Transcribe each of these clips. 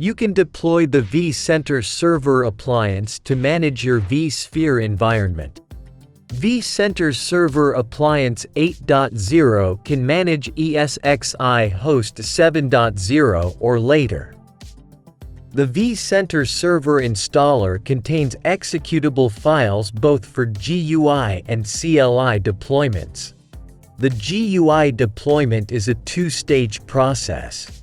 You can deploy the vCenter server appliance to manage your vSphere environment. vCenter Server Appliance 8.0 can manage ESXi host 7.0 or later. The vCenter Server installer contains executable files both for GUI and CLI deployments. The GUI deployment is a two-stage process.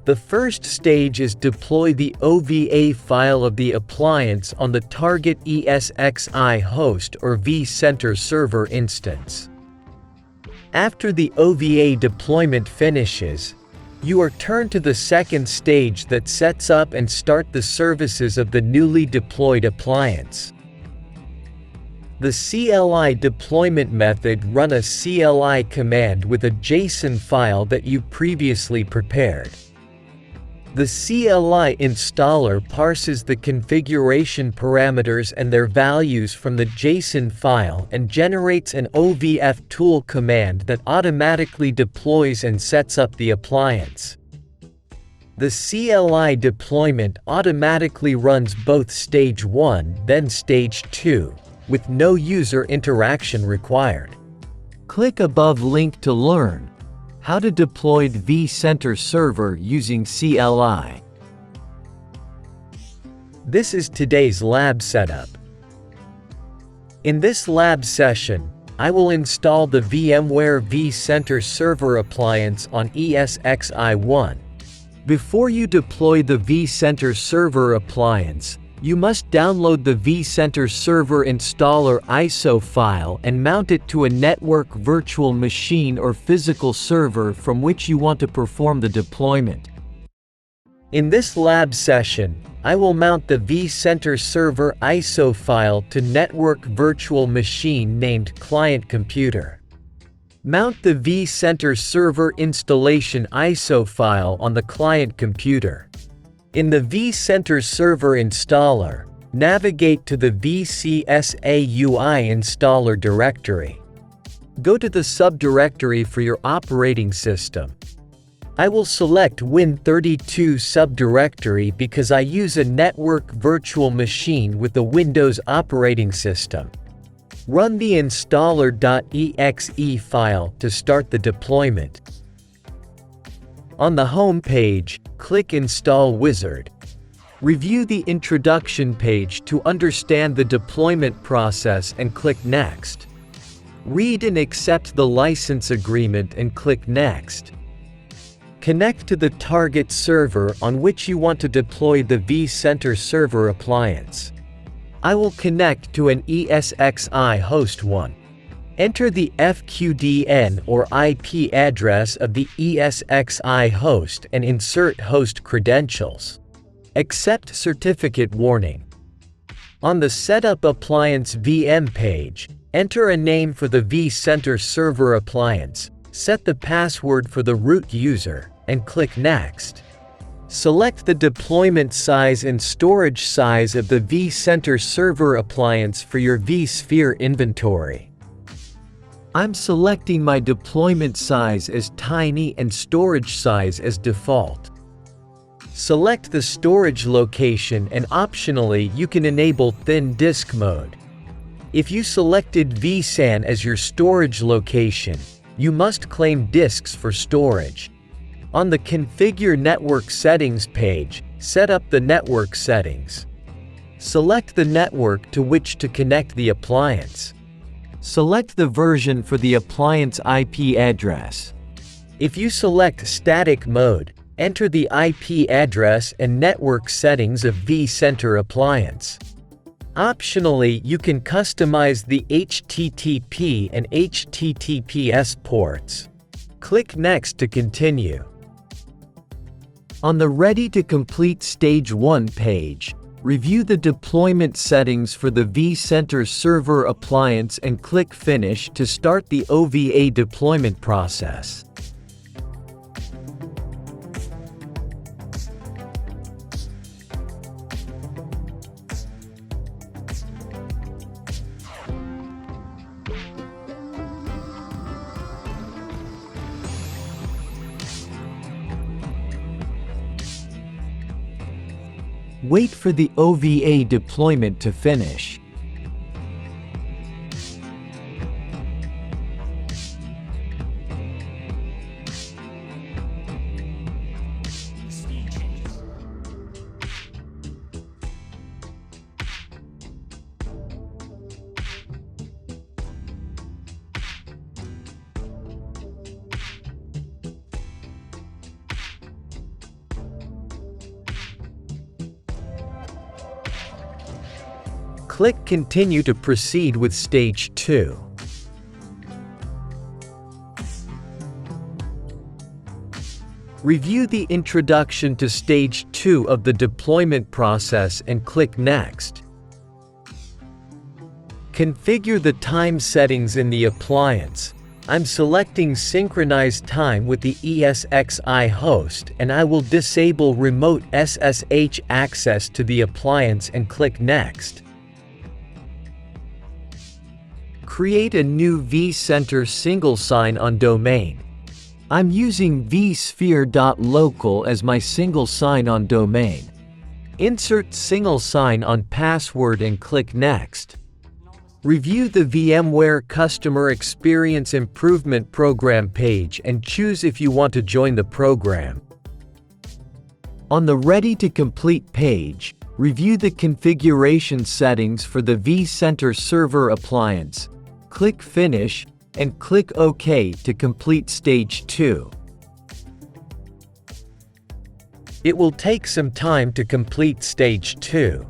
The first stage is deploy the OVA file of the appliance on the target ESXi host or vCenter server instance. After the OVA deployment finishes, you are turned to the second stage that sets up and start the services of the newly deployed appliance. The CLI deployment method run a CLI command with a JSON file that you previously prepared. The CLI installer parses the configuration parameters and their values from the JSON file and generates an OVF tool command that automatically deploys and sets up the appliance. The CLI deployment automatically runs both Stage 1 then Stage 2, with no user interaction required. Click above link to learn how to deploy vCenter server using CLI. This is today's lab setup. In this lab session, I will install the VMware vCenter server appliance on ESXi1. Before you deploy the vCenter server appliance, you must download the vCenter server installer ISO file and mount it to a network virtual machine or physical server from which you want to perform the deployment. In this lab session, I will mount the vCenter server ISO file to network virtual machine named client computer. Mount the vCenter server installation ISO file on the client computer. In the vCenter server installer, navigate to the vCSA UI installer directory. Go to the subdirectory for your operating system. I will select Win32 subdirectory because I use a network virtual machine with the Windows operating system. Run the installer.exe file to start the deployment. On the home page, click Install Wizard. Review the introduction page to understand the deployment process and click Next. Read and accept the license agreement and click Next. Connect to the target server on which you want to deploy the vCenter server appliance. I will connect to an ESXi host 1. Enter the FQDN or IP address of the ESXi host and insert host credentials. Accept certificate warning. On the Setup Appliance VM page, enter a name for the vCenter server appliance, set the password for the root user, and click Next. Select the deployment size and storage size of the vCenter server appliance for your vSphere inventory. I'm selecting my deployment size as tiny and storage size as default. Select the storage location and optionally you can enable thin disk mode. If you selected vSAN as your storage location, you must claim disks for storage. On the Configure Network Settings page, set up the network settings. Select the network to which to connect the appliance. Select the version for the appliance IP address. If you select static mode, enter the IP address and network settings of vCenter appliance. Optionally, you can customize the HTTP and HTTPS ports. Click Next to continue. On the Ready to Complete Stage 1 page, review the deployment settings for the vCenter server appliance and click Finish to start the OVA deployment process. Wait for the OVA deployment to finish. Click Continue to proceed with Stage 2. Review the introduction to Stage 2 of the deployment process and click Next. Configure the time settings in the appliance. I'm selecting Synchronize Time with the ESXi host, and I will disable Remote SSH access to the appliance and click Next. Create a new vCenter single sign-on domain. I'm using vSphere.local as my single sign-on domain. Insert single sign-on password and click Next. Review the VMware Customer Experience Improvement Program page and choose if you want to join the program. On the Ready to Complete page, review the configuration settings for the vCenter server appliance. Click Finish, and click OK to complete Stage 2. It will take some time to complete Stage 2.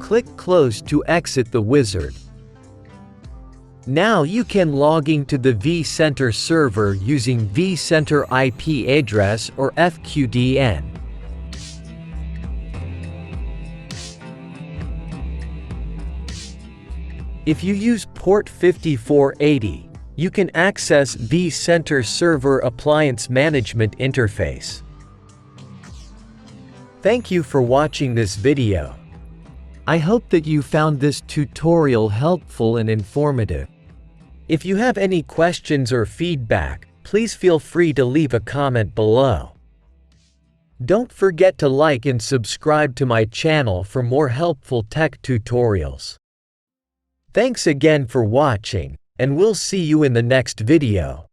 Click Close to exit the wizard. Now you can log into the vCenter server using vCenter IP address or FQDN. If you use port 5480, you can access vCenter Server Appliance Management Interface. Thank you for watching this video. I hope that you found this tutorial helpful and informative. If you have any questions or feedback, please feel free to leave a comment below. Don't forget to like and subscribe to my channel for more helpful tech tutorials. Thanks again for watching, and we'll see you in the next video.